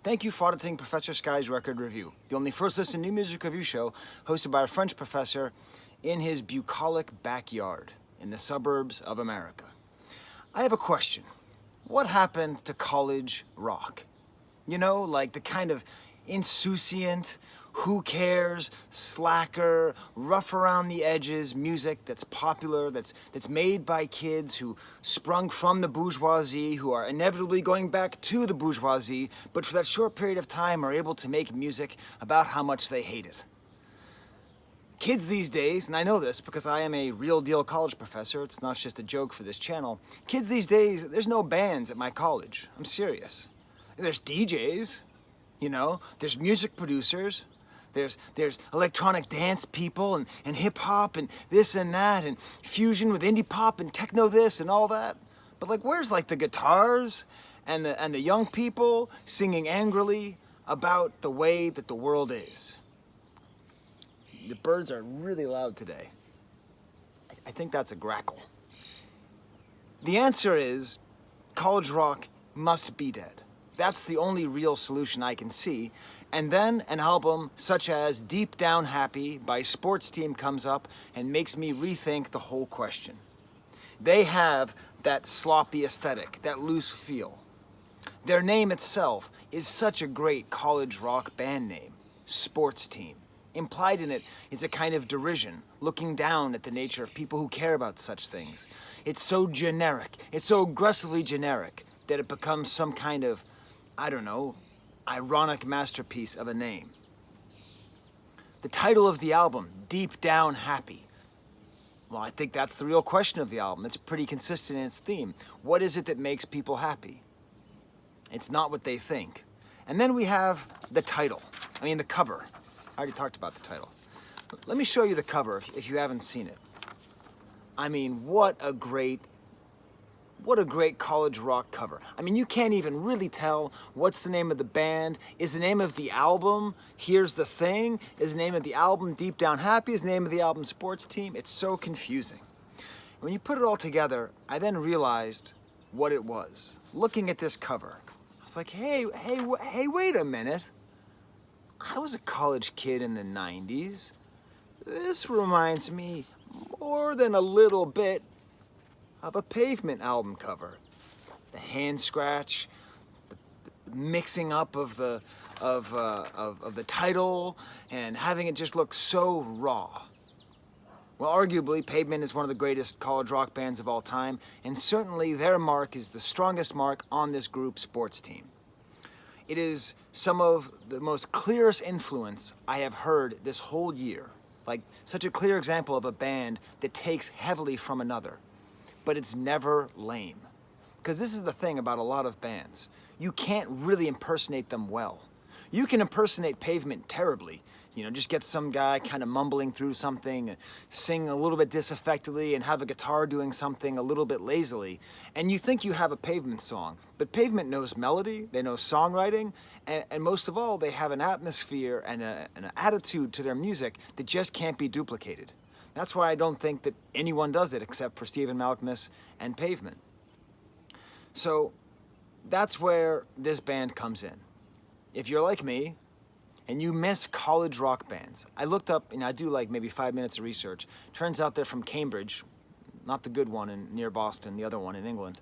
Thank you for auditing Professor Skye's Record Review, the only first listen new music review show hosted by a French professor in his bucolic backyard in the suburbs of America. I have a question. What happened to college rock? You know, like the kind of insouciant, who cares, slacker, rough around the edges music that's popular, that's made by kids who sprung from the bourgeoisie, who are inevitably going back to the bourgeoisie, but for that short period of time are able to make music about how much they hate it. Kids these days, and I know this because I am a real deal college professor, it's not just a joke for this channel, kids these days, there's no bands at my college. I'm serious. There's DJs, you know, there's music producers, there's electronic dance people and hip hop and this and that and fusion with indie pop and techno this and all that. But like, where's like the guitars and the young people singing angrily about the way that the world is? The birds are really loud today. I think that's a grackle. The answer is college rock must be dead. That's the only real solution I can see. And then an album such as Deep Down Happy by Sports Team comes up and makes me rethink the whole question. They have that sloppy aesthetic, that loose feel. Their name itself is such a great college rock band name, Sports Team. Implied in it is a kind of derision, looking down at the nature of people who care about such things. It's so generic, it's so aggressively generic that it becomes some kind of, I don't know, ironic masterpiece of a name. The title of the album, Deep Down Happy. Well, I think that's the real question of the album. It's pretty consistent in its theme. What is it that makes people happy? It's not what they think. And then we have the title. The cover. I already talked about the title. Let me show you the cover if you haven't seen it. What a great college rock cover. You can't even really tell what's the name of the band. Is the name of the album Here's the Thing? Is the name of the album Deep Down Happy? Is the name of the album Sports Team? It's so confusing. When you put it all together, I then realized what it was. Looking at this cover, I was like, hey, wait a minute. I was a college kid in the 90s. This reminds me more than a little bit of a Pavement album cover. The hand scratch, the mixing up of the title, and having it just look so raw. Well, arguably, Pavement is one of the greatest college rock bands of all time, and certainly their mark is the strongest mark on this group, Sports Team. It is some of the most clearest influence I have heard this whole year. Like, such a clear example of a band that takes heavily from another. But it's never lame. Because this is the thing about a lot of bands. You can't really impersonate them well. You can impersonate Pavement terribly. Just get some guy kind of mumbling through something, sing a little bit disaffectedly, and have a guitar doing something a little bit lazily. And you think you have a Pavement song. But Pavement knows melody, they know songwriting, and most of all, they have an atmosphere and an attitude to their music that just can't be duplicated. That's why I don't think that anyone does it except for Stephen Malkmus and Pavement. So that's where this band comes in. If you're like me and you miss college rock bands, I looked up, and I do like maybe 5 minutes of research. Turns out they're from Cambridge, not the good one near Boston, the other one in England.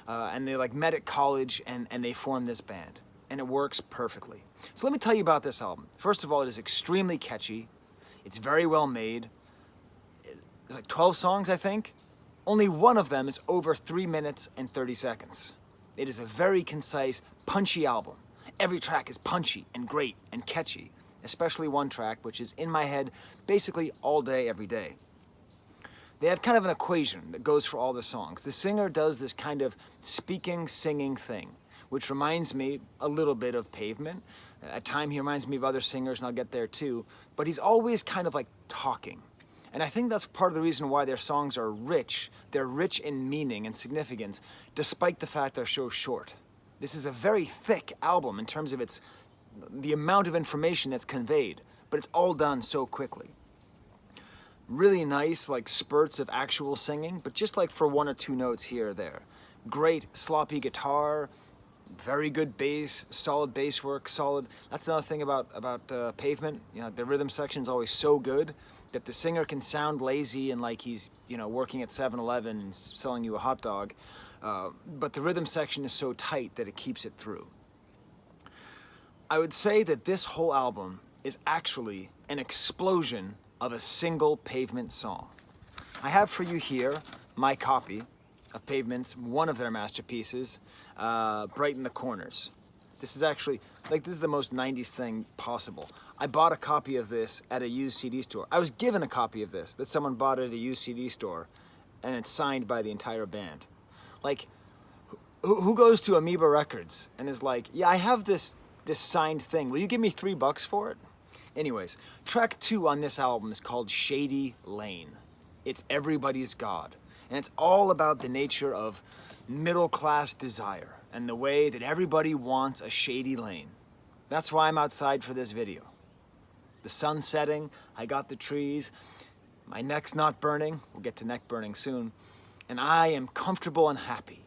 And they met at college and they formed this band. And it works perfectly. So let me tell you about this album. First of all, it is extremely catchy. It's very well made. There's like 12 songs, I think. Only one of them is over 3 minutes and 30 seconds. It is a very concise, punchy album. Every track is punchy and great and catchy, especially one track, which is in my head basically all day, every day. They have kind of an equation that goes for all the songs. The singer does this kind of speaking, singing thing, which reminds me a little bit of Pavement. At times he reminds me of other singers, and I'll get there too, but he's always kind of like talking. And I think that's part of the reason why their songs are rich. They're rich in meaning and significance, despite the fact they're so short. This is a very thick album in terms of the amount of information that's conveyed, but it's all done so quickly. Really nice, like spurts of actual singing, but just like for 1 or 2 notes here or there. Great sloppy guitar, very good bass, solid bass work, solid. That's another thing about Pavement. You know, the rhythm section is always so good that the singer can sound lazy and like he's, you know, working at 7-Eleven and selling you a hot dog, but the rhythm section is so tight that it keeps it through. I would say that this whole album is actually an explosion of a single Pavement song. I have for you here my copy of Pavement's one of their masterpieces, Brighten the Corners. This is actually, like, this is the most 90s thing possible. I bought a copy of this at a used CD store. I was given a copy of this that someone bought at a used CD store, and it's signed by the entire band. Like, who goes to Amoeba Records and is like, yeah, I have this signed thing. Will you give me $3 for it? Anyways, track 2 on this album is called Shady Lane. It's everybody's God. And it's all about the nature of middle-class desire and the way that everybody wants a shady lane. That's why I'm outside for this video. The sun's setting, I got the trees, my neck's not burning, we'll get to neck burning soon, and I am comfortable and happy.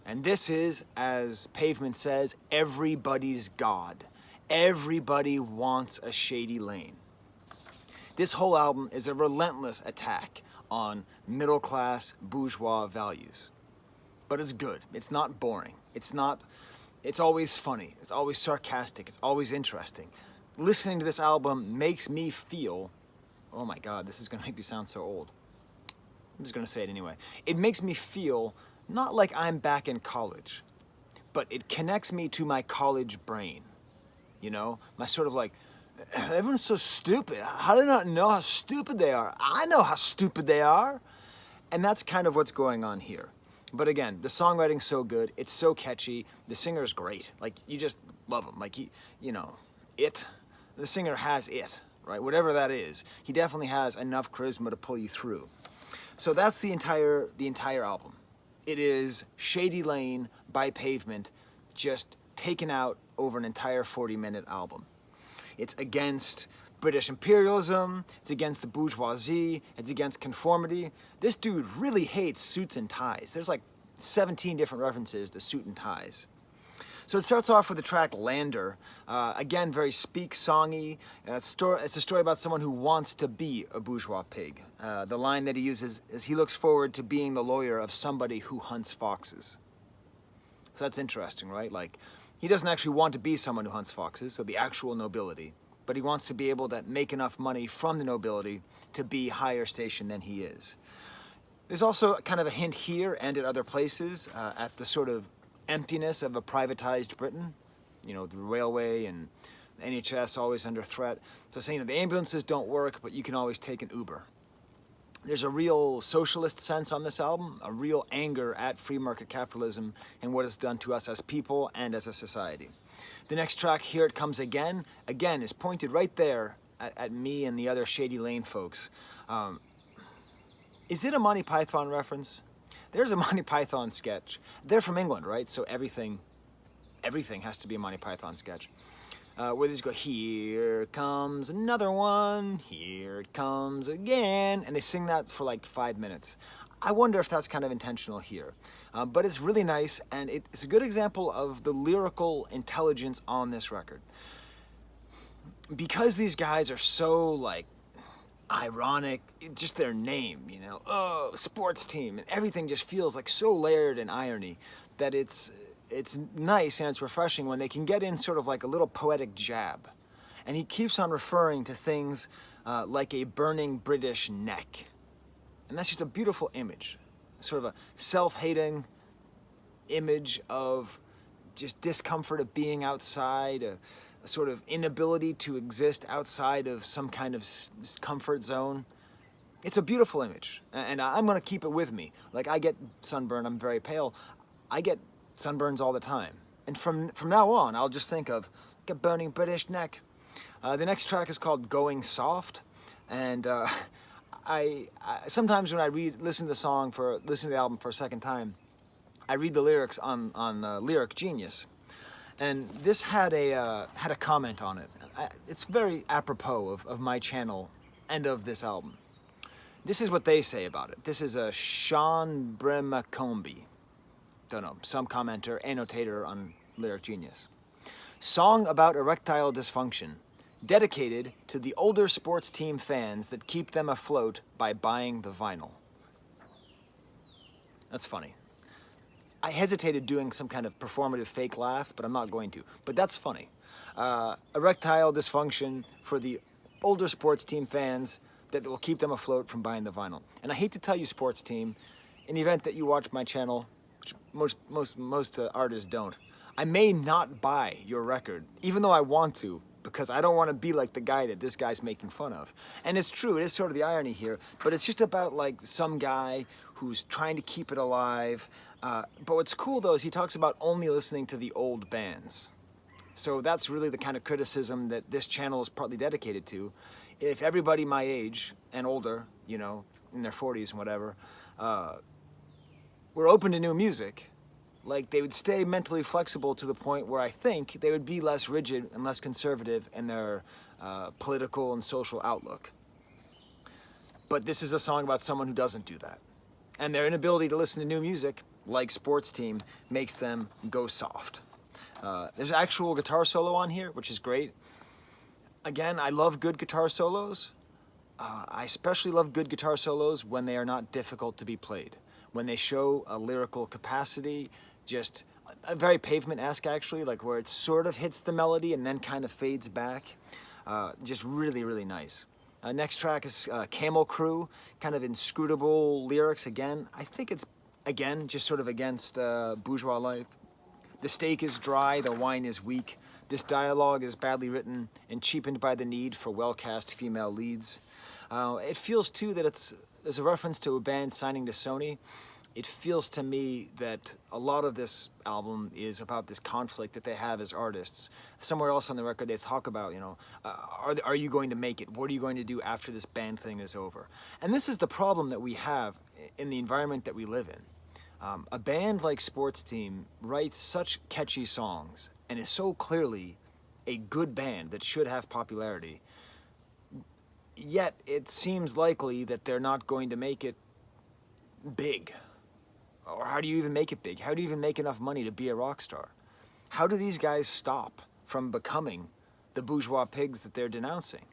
And this is, as Pavement says, everybody's God. Everybody wants a shady lane. This whole album is a relentless attack on middle-class bourgeois values. But it's good. It's not boring. It's always funny. It's always sarcastic. It's always interesting. Listening to this album makes me feel, oh my God, this is gonna make me sound so old. I'm just gonna say it anyway. It makes me feel not like I'm back in college, but it connects me to my college brain. You know, my sort of like, everyone's so stupid. How do they not know how stupid they are? I know how stupid they are. And that's kind of what's going on here. But again, the songwriting's so good. It's so catchy. The singer's great. Like, you just love him. Like, he, you know, the singer has it, right? Whatever that is. He definitely has enough charisma to pull you through. So that's the entire album. It is Shady Lane by Pavement, just taken out over an entire 40-minute album. It's against British imperialism, it's against the bourgeoisie, it's against conformity. This dude really hates suits and ties. There's like 17 different references to suit and ties. So it starts off with the track Lander. Again, very speak-songy. It's a story about someone who wants to be a bourgeois pig. The line that he uses is he looks forward to being the lawyer of somebody who hunts foxes. So that's interesting, right? Like, he doesn't actually want to be someone who hunts foxes, so the actual nobility, but he wants to be able to make enough money from the nobility to be higher station than he is. There's also kind of a hint here and at other places at the sort of emptiness of a privatized Britain. You know, the railway and the NHS always under threat. So saying that the ambulances don't work, but you can always take an Uber. There's a real socialist sense on this album, a real anger at free market capitalism and what it's done to us as people and as a society. The next track, Here It Comes Again, is pointed right there at me and the other Shady Lane folks. Is it a Monty Python reference? There's a Monty Python sketch. They're from England, right? So everything has to be a Monty Python sketch. Where they just go, here comes another one, here it comes again, and they sing that for like 5 minutes. I wonder if that's kind of intentional here. But it's really nice, and it's a good example of the lyrical intelligence on this record. Because these guys are so, like, ironic, just their name, you know, oh, sports team, and everything just feels like so layered in irony that it's nice and it's refreshing when they can get in sort of like a little poetic jab. And he keeps on referring to things like a burning British neck. And that's just a beautiful image, sort of a self-hating image of just discomfort of being outside, a sort of inability to exist outside of some kind of comfort zone. It's a beautiful image, and I'm gonna keep it with me. Like, I get sunburn, I'm very pale. I get sunburns all the time. And from now on, I'll just think of like a burning British neck. The next track is called Going Soft, and I sometimes when I listen to the album for a second time, I read the lyrics on Lyric Genius, and this had a comment on it. It's very apropos of my channel and of this album. This is what they say about it. This is a Sean Bremacombe. Don't know, some commenter, annotator on lyric genius. Song about erectile dysfunction, dedicated to the older sports team fans that keep them afloat by buying the vinyl. That's funny. I hesitated doing some kind of performative fake laugh, but I'm not going to. But that's funny. Erectile dysfunction for the older sports team fans that will keep them afloat from buying the vinyl. And I hate to tell you, sports team, in the event that you watch my channel, which most artists don't, I may not buy your record, even though I want to, because I don't want to be like the guy that this guy's making fun of. And it's true, it is sort of the irony here, but it's just about like some guy who's trying to keep it alive. But what's cool though is he talks about only listening to the old bands. So that's really the kind of criticism that this channel is partly dedicated to. If everybody my age and older, you know, in their 40s and whatever, were open to new music, like they would stay mentally flexible to the point where I think they would be less rigid and less conservative in their political and social outlook. But this is a song about someone who doesn't do that. And their inability to listen to new music, like Sports Team, makes them go soft. There's an actual guitar solo on here, which is great. Again, I love good guitar solos. I especially love good guitar solos when they are not difficult to be played. When they show a lyrical capacity, just a very Pavement-esque actually, like where it sort of hits the melody and then kind of fades back. Just really, really nice. Next track is Camel Crew, kind of inscrutable lyrics again. I think it's, again, just sort of against bourgeois life. The steak is dry, the wine is weak. This dialogue is badly written and cheapened by the need for well-cast female leads. It feels too that there's a reference to a band signing to Sony. It feels to me that a lot of this album is about this conflict that they have as artists. Somewhere else on the record they talk about, you know, are you going to make it? What are you going to do after this band thing is over? And this is the problem that we have in the environment that we live in. A band like Sports Team writes such catchy songs and is so clearly a good band that should have popularity, yet it seems likely that they're not going to make it big. Or how do you even make it big? How do you even make enough money to be a rock star? How do these guys stop from becoming the bourgeois pigs that they're denouncing?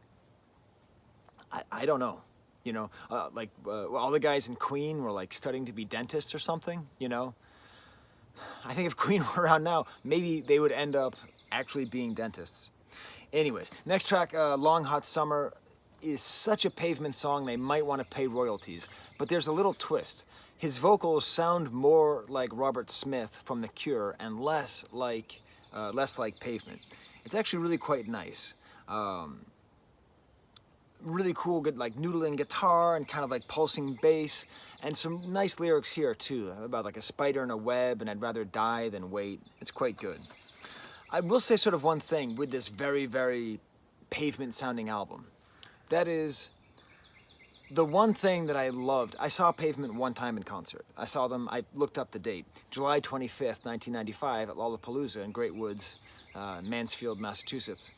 I don't know. You know, all the guys in Queen were like studying to be dentists or something, you know? I think if Queen were around now, maybe they would end up actually being dentists. Anyways, next track, Long Hot Summer, is such a Pavement song they might want to pay royalties, but there's a little twist. His vocals sound more like Robert Smith from The Cure and less like Pavement. It's actually really quite nice. Really cool, good like noodling guitar and kind of like pulsing bass, and some nice lyrics here too, about like a spider in a web and I'd rather die than wait. It's quite good. I will say sort of one thing with this very, very Pavement sounding album. That is the one thing that I loved. I saw Pavement one time in concert. I saw them, I looked up the date, July 25th, 1995 at Lollapalooza in Great Woods, Mansfield, Massachusetts.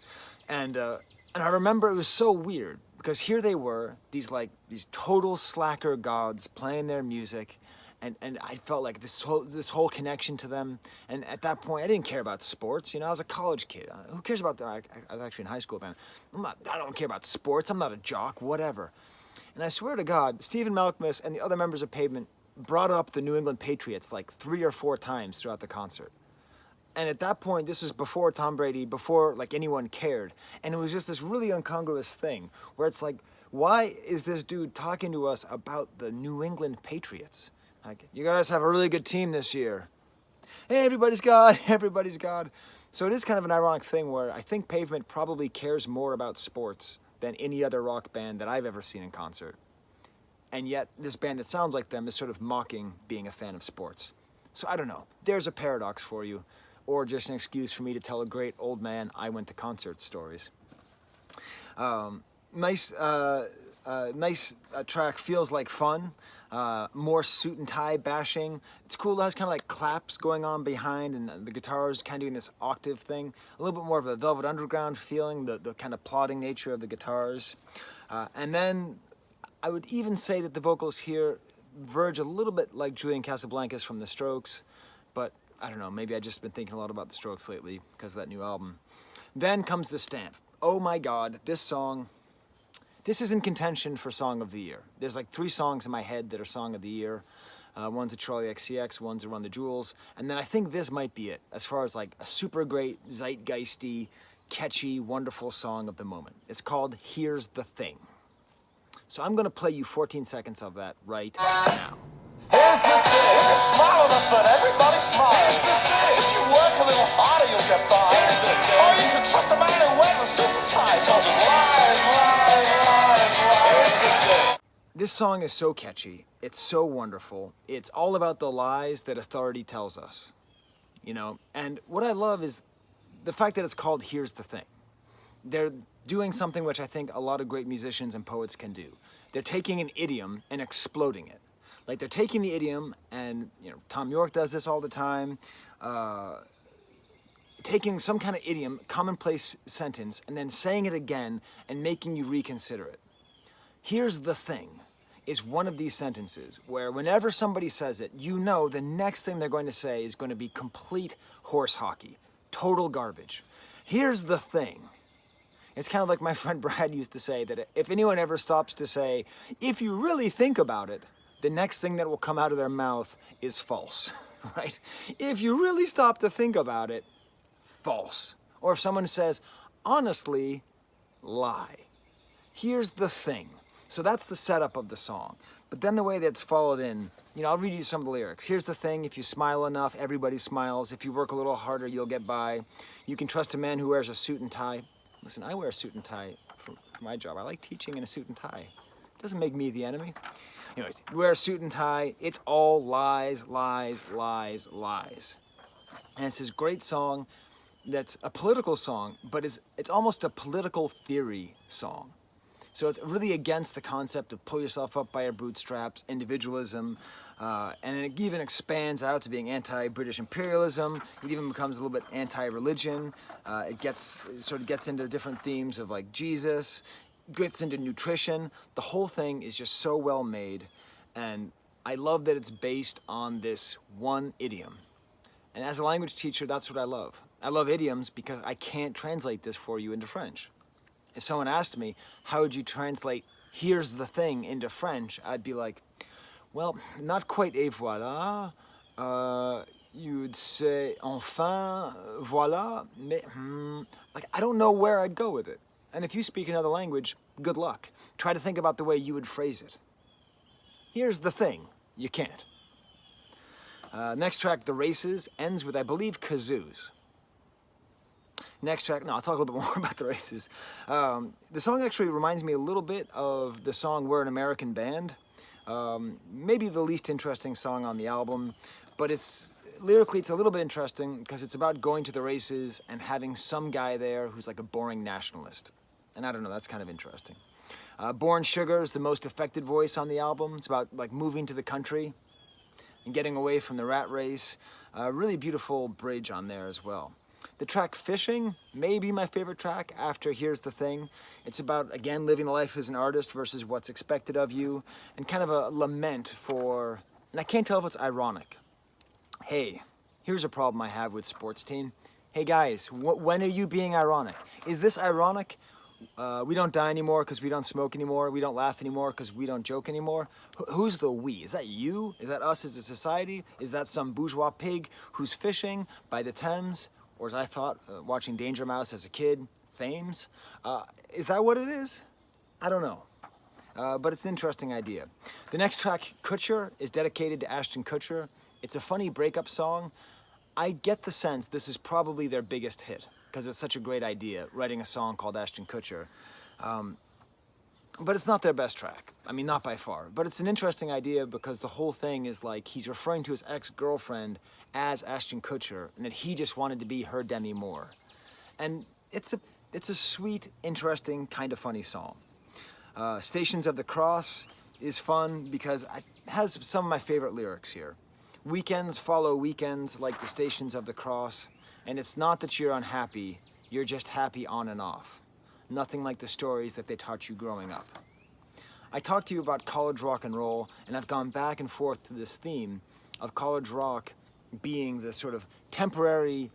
And I remember it was so weird because here they were, these total slacker gods playing their music, and I felt like this whole connection to them. And at that point, I didn't care about sports. You know, I was a college kid. Who cares about I was actually in high school then. I don't care about sports. I'm not a jock. Whatever. And I swear to God, Stephen Malkmus and the other members of Pavement brought up the New England Patriots like 3 or 4 times throughout the concert. And at that point, this was before Tom Brady, before like anyone cared. And it was just this really incongruous thing where it's like, why is this dude talking to us about the New England Patriots? Like, you guys have a really good team this year. Hey, everybody's God, everybody's God. So it is kind of an ironic thing where I think Pavement probably cares more about sports than any other rock band that I've ever seen in concert. And yet, this band that sounds like them is sort of mocking being a fan of sports. So I don't know. There's a paradox for you. Or just an excuse for me to tell a great old man I went to concert stories. Nice track, Feels Like Fun. More suit and tie bashing. It's cool, it has kind of like claps going on behind and the guitars kind of doing this octave thing. A little bit more of a Velvet Underground feeling, the kind of plodding nature of the guitars. And then I would even say that the vocals here verge a little bit like Julian Casablancas from The Strokes, but I don't know, maybe I've just been thinking a lot about the Strokes lately because of that new album. Then comes The Stamp. Oh my God, this song, this is in contention for Song of the Year. There's like 3 songs in my head that are Song of the Year. One's a Charlie XCX, one's a Run the Jewels, and then I think this might be it, as far as like a super great, zeitgeisty, catchy, wonderful song of the moment. It's called Here's the Thing. So I'm gonna play you 14 seconds of that right now. Here's the thing. If you smile on the foot, everybody smiles. If you work a little harder, you'll get by. Or you can trust a man who wears a suit and tie. So just lies, lies, lies, lies. Here's the thing. This song is so catchy. It's so wonderful. It's all about the lies that authority tells us, you know? And what I love is the fact that it's called Here's the Thing. They're doing something which I think a lot of great musicians and poets can do. They're taking an idiom and exploding it. Like they're taking the idiom, and you know, Tom York does this all the time, taking some kind of idiom, commonplace sentence, and then saying it again and making you reconsider it. Here's the thing is one of these sentences where whenever somebody says it, you know the next thing they're going to say is going to be complete horse hockey, total garbage. Here's the thing. It's kind of like my friend Brad used to say, that if anyone ever stops to say, if you really think about it, the next thing that will come out of their mouth is false, right? If you really stop to think about it, false. Or if someone says, honestly, lie. Here's the thing. So that's the setup of the song. But then the way that's followed in, you know, I'll read you some of the lyrics. Here's the thing, if you smile enough, everybody smiles. If you work a little harder, you'll get by. You can trust a man who wears a suit and tie. Listen, I wear a suit and tie for my job. I like teaching in a suit and tie. It doesn't make me the enemy. Anyways, you wear a suit and tie. It's all lies, lies, lies, lies. And it's this great song that's a political song, but it's almost a political theory song. So it's really against the concept of pull yourself up by your bootstraps, individualism, and it even expands out to being anti-British imperialism. It even becomes a little bit anti-religion. It sort of gets into different themes of like Jesus, gets into nutrition. The whole thing is just so well made, and I love that it's based on this one idiom. And as a language teacher, that's what I love. I love idioms because I can't translate this for you into French. If someone asked me, how would you translate here's the thing into French, I'd be like, well, not quite et voilà. You'd say enfin, voilà. Mais, like, I don't know where I'd go with it. And if you speak another language, good luck. Try to think about the way you would phrase it. Here's the thing. You can't. Next track, The Races, ends with, I believe, kazoos. Next track, no, I'll talk a little bit more about The Races. The song actually reminds me a little bit of the song We're an American Band. Maybe the least interesting song on the album, but lyrically it's a little bit interesting because it's about going to the races and having some guy there who's like a boring nationalist. And I don't know, that's kind of interesting. Born Sugar is the most affected voice on the album. It's about like moving to the country and getting away from the rat race. Really beautiful bridge on there as well. The track Fishing may be my favorite track after Here's the Thing. It's about, again, living life as an artist versus what's expected of you, and kind of a lament for, and I can't tell if it's ironic. Hey, here's a problem I have with Sports Team. Hey guys, when are you being ironic? Is this ironic? We don't die anymore because we don't smoke anymore. We don't laugh anymore because we don't joke anymore. Who's the we? Is that you? Is that us as a society? Is that some bourgeois pig who's fishing by the Thames? Or as I thought, watching Danger Mouse as a kid, Thames. Is that what it is? I don't know. But it's an interesting idea. The next track, Kutcher, is dedicated to Ashton Kutcher. It's a funny breakup song. I get the sense this is probably their biggest hit because it's such a great idea, writing a song called Ashton Kutcher. But it's not their best track. I mean, not by far. But it's an interesting idea because the whole thing is like he's referring to his ex-girlfriend as Ashton Kutcher, and that he just wanted to be her Demi Moore. And it's a sweet, interesting, kind of funny song. Stations of the Cross is fun because it has some of my favorite lyrics here. Weekends follow weekends like the Stations of the Cross, and it's not that you're unhappy, you're just happy on and off. Nothing like the stories that they taught you growing up. I talked to you about college rock and roll, and I've gone back and forth to this theme of college rock being the sort of temporary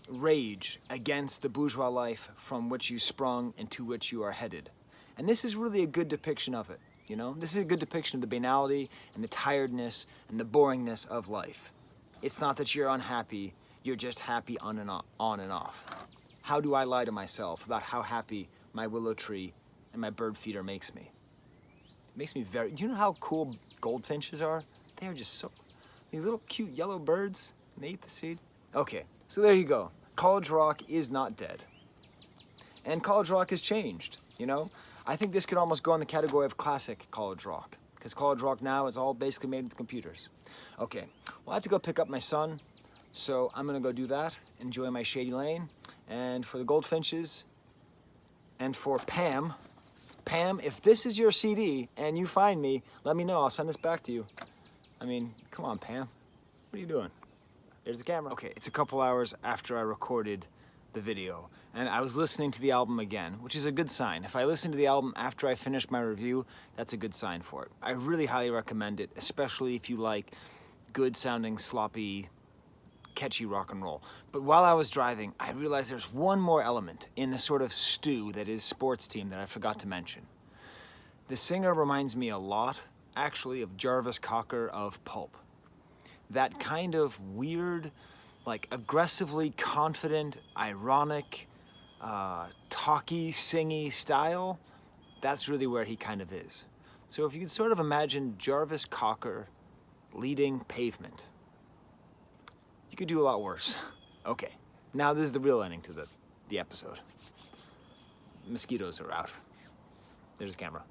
rage against the bourgeois life from which you sprung and to which you are headed. And this is really a good depiction of it, you know? This is a good depiction of the banality and the tiredness and the boringness of life. It's not that you're unhappy, you're just happy on and off. How do I lie to myself about how happy my willow tree and my bird feeder makes me? It makes me very... Do you know how cool goldfinches are? They are just so... These little cute yellow birds, and they eat the seed. Okay, so there you go. College rock is not dead. And college rock has changed, you know? I think this could almost go in the category of classic college rock, because college rock now is all basically made with computers. Okay, well, I have to go pick up my son, so I'm gonna go do that, enjoy my shady lane. And for the goldfinches, and for Pam, if this is your CD and you find me, let me know, I'll send this back to you. I mean, come on, Pam, what are you doing? There's the camera. Okay, it's a couple hours after I recorded the video, and I was listening to the album again, which is a good sign. If I listen to the album after I finish my review, that's a good sign for it. I really highly recommend it, especially if you like good sounding, sloppy, catchy rock and roll. But while I was driving, I realized there's one more element in the sort of stew that is Sports Team that I forgot to mention. The singer reminds me a lot, actually, of Jarvis Cocker of Pulp. That kind of weird, like aggressively confident, ironic, talky, singy style, that's really where he kind of is. So if you can sort of imagine Jarvis Cocker leading Pavement, you could do a lot worse. Okay, now this is the real ending to the episode. Mosquitoes are out. There's the camera.